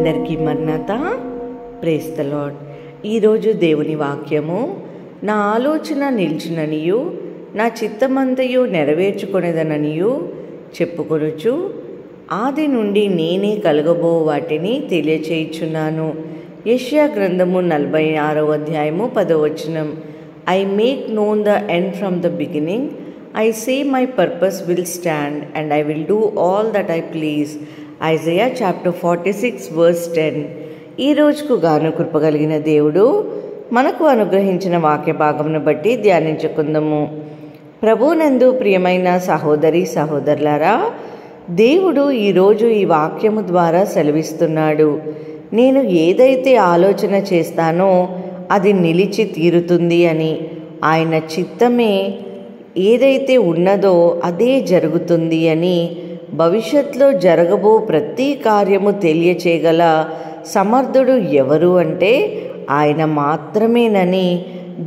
అందరికీ మరణాత. Praise the Lord. ఈరోజు దేవుని వాక్యము, నా ఆలోచన నిలిచిననియు నా చిత్తమంతయు నెరవేర్చుకొనేదననియు చెప్పుకొనుచు ఆది నుండి నేనే కలగబో వాటిని తెలియచేయుచున్నాను. యెషయా గ్రంథము 46వ అధ్యాయము 10వ వచనం. I make known the end from the beginning. I say my purpose will stand and I will do all that I please. Isaiah chapter 46 verse 10. ఈ రోజుకు గాను కృపగలిగిన దేవుడు మనకు అనుగ్రహించిన వాక్య భాగమును బట్టి ధ్యానించుకుందాము. ప్రభునందు ప్రియమైన సహోదరి సహోదరులారా, దేవుడు ఈరోజు ఈ వాక్యము ద్వారా సెలవిస్తున్నాడు. నేను ఏదైతే ఆలోచన చేస్తానో అది నిలిచి తీరుతుంది అని. ఆయన చిత్తమే ఏదైతే ఉన్నదో అదే జరుగుతుంది అని. భవిష్యత్తులో జరగబో ప్రతి కార్యము తెలియచేయగల సమర్థుడు ఎవరు అంటే ఆయన మాత్రమేనని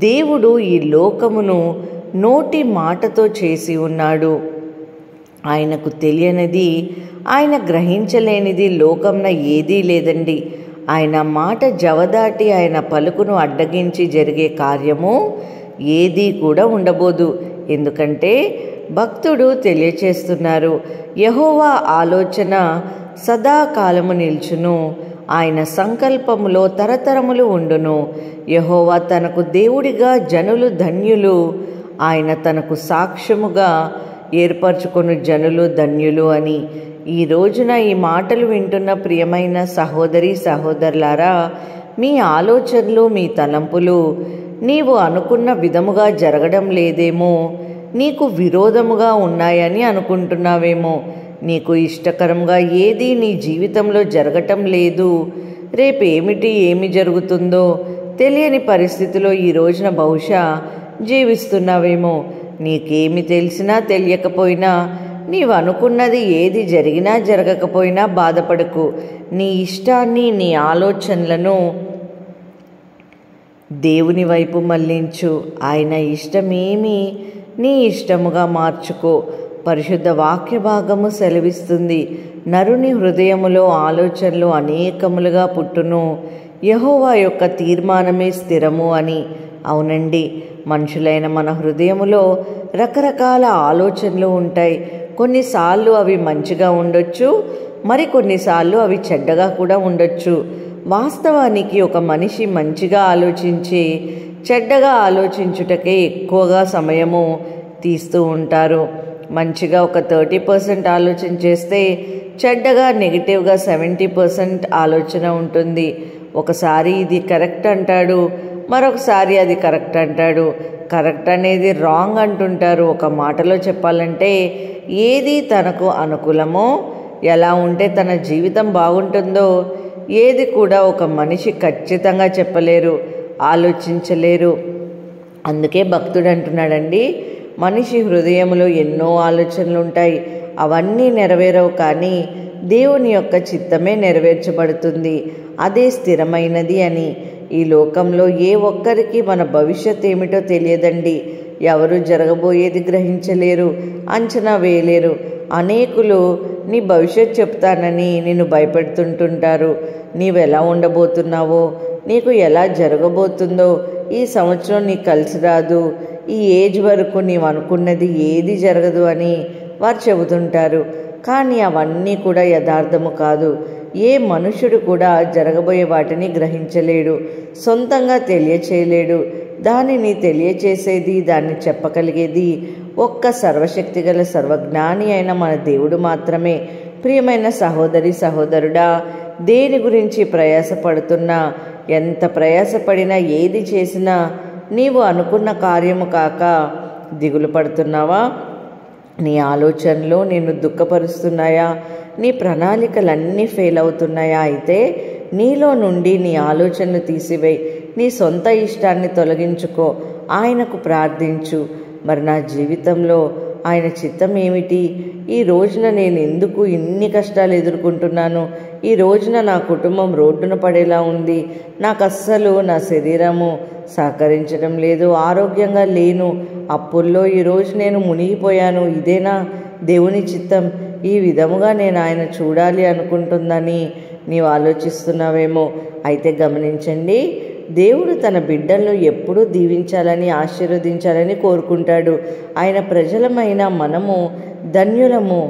దేవుడు ఈ లోకమును నోటి మాటతో చేసి ఉన్నాడు. ఆయనకు తెలియనిది, ఆయన గ్రహించలేనిది లోకంన ఏదీ లేదండి. ఆయన మాట జవదాటి ఆయన పలుకును అడ్డగించి జరిగే కార్యము ఏదీ కూడా ఉండబోదు. ఎందుకంటే భక్తుడు తెలియచేస్తున్నారు, యెహోవా ఆలోచన సదాకాలము నిల్చును, ఆయన సంకల్పములో తరతరములు ఉండును. యెహోవా తనకు దేవుడిగా జనులు ధన్యులు, ఆయన తనకు సాక్ష్యముగా ఏర్పరచుకొను జనులు ధన్యులు అని. ఈ రోజున ఈ మాటలు వింటున్న ప్రియమైన సహోదరి సహోదరులారా, మీ ఆలోచనలు మీ తలంపులు నీవు అనుకున్న విధముగా జరగడం లేదేమో, నీకు విరోధముగా ఉన్నాయని అనుకుంటున్నావేమో, నీకు ఇష్టకరంగా ఏది నీ జీవితంలో జరగటం లేదు, రేపు ఏమి జరుగుతుందో తెలియని పరిస్థితిలో ఈ రోజున బహుశా జీవిస్తున్నావేమో. నీకేమి తెలిసినా తెలియకపోయినా, నీవు అనుకున్నది ఏది జరిగినా జరగకపోయినా బాధపడకు. నీ ఇష్టాన్ని నీ ఆలోచనలను దేవుని వైపు మళ్లించు. ఆయన ఇష్టమేమి నీ ఇష్టముగా మార్చుకో. పరిశుద్ధ వాక్య భాగము సెలవిస్తుంది, నరుని హృదయములో ఆలోచనలు అనేకములుగా పుట్టును, యెహోవా యొక్క తీర్మానమే స్థిరము అని. అవునండి, మనుషులైన మన హృదయములో రకరకాల ఆలోచనలు ఉంటాయి. కొన్నిసార్లు అవి మంచిగా ఉండొచ్చు, మరికొన్నిసార్లు అవి చెడ్డగా కూడా ఉండొచ్చు. వాస్తవానికి ఒక మనిషి మంచిగా ఆలోచించి చెడ్డగా ఆలోచించుటకే ఎక్కువగా సమయము తీస్తూ ఉంటారు. మంచిగా ఒక 30% ఆలోచన చేస్తే చెడ్డగా నెగిటివ్గా 70% ఆలోచన ఉంటుంది. ఒకసారి ఇది కరెక్ట్ అంటాడు, మరొకసారి అది కరెక్ట్ అంటాడు. కరెక్ట్ అనేది రాంగ్ అంటుంటారు. ఒక మాటలో చెప్పాలంటే ఏది తనకు అనుకూలమో, ఎలా ఉంటే తన జీవితం బాగుంటుందో ఏది కూడా ఒక మనిషి ఖచ్చితంగా చెప్పలేరు, ఆలోచించలేరు. అందుకే భక్తుడు అంటున్నాడండి, మనిషి హృదయంలో ఎన్నో ఆలోచనలు ఉంటాయి, అవన్నీ నెరవేరవు, కానీ దేవుని యొక్క చిత్తమే నెరవేర్చబడుతుంది, అదే స్థిరమైనది అని. ఈ లోకంలో ఏ ఒక్కరికి మన భవిష్యత్ ఏమిటో తెలియదండి. ఎవరు జరగబోయేది గ్రహించలేరు, అంచనా వేయలేరు. అనేకులు నీ భవిష్యత్ చెప్తానని నిన్ను భయపెడుతుంటుంటారు. నీవెలా ఉండబోతున్నావో, నీకు ఎలా జరగబోతుందో, ఈ సంవత్సరం నీకు కలిసి రాదు, ఈ ఏజ్ వరకు నీవు అనుకున్నది ఏది జరగదు అని వారు చెబుతుంటారు. కానీ అవన్నీ కూడా యథార్థము కాదు. ఏ మనుషుడు కూడా జరగబోయే వాటిని గ్రహించలేడు, సొంతంగా తెలియచేయలేడు. దానిని తెలియచేసేది, దాన్ని చెప్పగలిగేది ఒక్క సర్వశక్తి గల సర్వజ్ఞాని అయిన మన దేవుడు మాత్రమే. ప్రియమైన సహోదరి సహోదరుడా, దేని గురించి ప్రయాసపడుతున్నా, ఎంత ప్రయాసపడినా, ఏది చేసినా నీవు అనుకున్న కార్యము కాక దిగులు పడుతున్నావా? నీ ఆలోచనలు నిన్ను దుఃఖపరుస్తున్నాయా? నీ ప్రణాళికలన్నీ ఫెయిల్ అవుతున్నాయా? అయితే నీలో నుండి నీ ఆలోచనలు తీసివేయి, నీ సొంత ఇష్టాన్ని తొలగించుకో, ఆయనకు ప్రార్థించు. మరి నా జీవితంలో ఆయన చిత్తం ఏమిటి? ఈ రోజున నేను ఎందుకు ఇన్ని కష్టాలు ఎదుర్కొంటున్నాను? ఈ రోజున నా కుటుంబం రోడ్డున పడేలా ఉంది, నాకు అస్సలు నా శరీరము సహకరించడం లేదు, ఆరోగ్యంగా లేను, అప్పుల్లో ఈరోజు నేను మునిగిపోయాను, ఇదేనా దేవుని చిత్తం? ఈ విధముగా నేను ఆయన చూడాలి అనుకుంటుందని నీవు ఆలోచిస్తున్నావేమో. అయితే గమనించండి, దేవుడు తన బిడ్డలను ఎప్పుడూ దీవించాలని, ఆశీర్వదించాలని కోరుకుంటాడు. ఆయన ప్రజలమైన మనము ధన్యులము.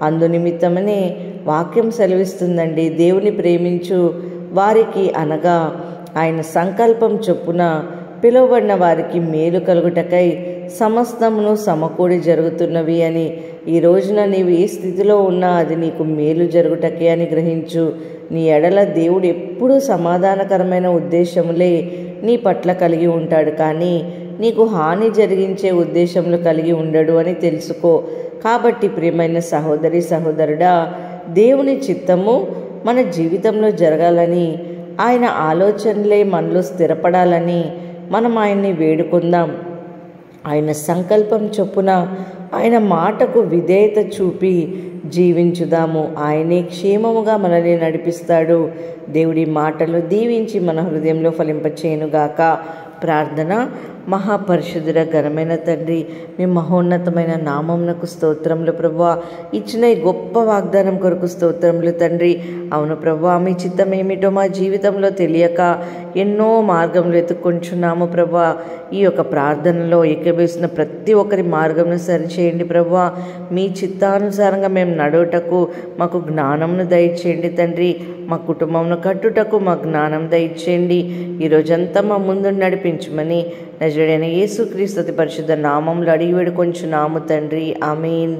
అందునిమిత్తమనే వాక్యం సెలవిస్తుందండి, దేవుని ప్రేమించు వారికి అనగా ఆయన సంకల్పం చొప్పున పిలువబడిన వారికి మేలు కలుగుటకై సమస్తమును సమకూడి జరుగుతున్నవి అని. ఈ రోజున నీవు ఏ స్థితిలో ఉన్నా అది నీకు మేలు జరుగుటకే అని గ్రహించు. నీ ఎడల దేవుడు ఎప్పుడూ సమాధానకరమైన ఉద్దేశములే నీ పట్ల కలిగి ఉంటాడు, కానీ నీకు హాని జరిగించే ఉద్దేశములు కలిగి ఉండడు అని తెలుసుకో. కాబట్టి ప్రియమైన సహోదరి సహోదరుడా, దేవుని చిత్తము మన జీవితంలో జరగాలని, ఆయన ఆలోచనలే మనలో స్థిరపడాలని మనం ఆయన్ని వేడుకుందాం. ఆయన సంకల్పం చొప్పున ఆయన మాటకు విధేయత చూపి జీవించుదాము. ఆయనే క్షేమముగా మనల్ని నడిపిస్తాడు. దేవుడి మాటలు దీవించి మన హృదయంలో ఫలింపచేయునుగాక. ప్రార్థన. మహాపరిశుద్ధుడ ఘనమైన తండ్రి, మీ మహోన్నతమైన నామమునకు స్తోత్రములు ప్రభువా. ఇచ్చిన ఈ గొప్ప వాగ్దానం కొరకు స్తోత్రములు తండ్రి. అవును ప్రభువా, మీ చిత్తం ఏమిటో మా జీవితంలో తెలియక ఎన్నో మార్గములు వెతుక్కుంటున్నాము ప్రభువా. ఈ యొక్క ప్రార్థనలో ఏకీభవిస్తున్న ప్రతి ఒక్కరి మార్గంను సరిచేయండి ప్రభువా. మీ చిత్తానుసారంగా మేము నడువుటకు మాకు జ్ఞానంను దయచేయండి తండ్రి. మా కుటుంబంను కట్టుటకు మా జ్ఞానం దయచేయండి. ఈరోజంతా మా ముందు నడిపించమని నజరేయుడైన యేసుక్రీస్తు అతి పరిశుద్ధ నామములో అడిగి వేడుకొంచున్నాము తండ్రి. ఆమేన్.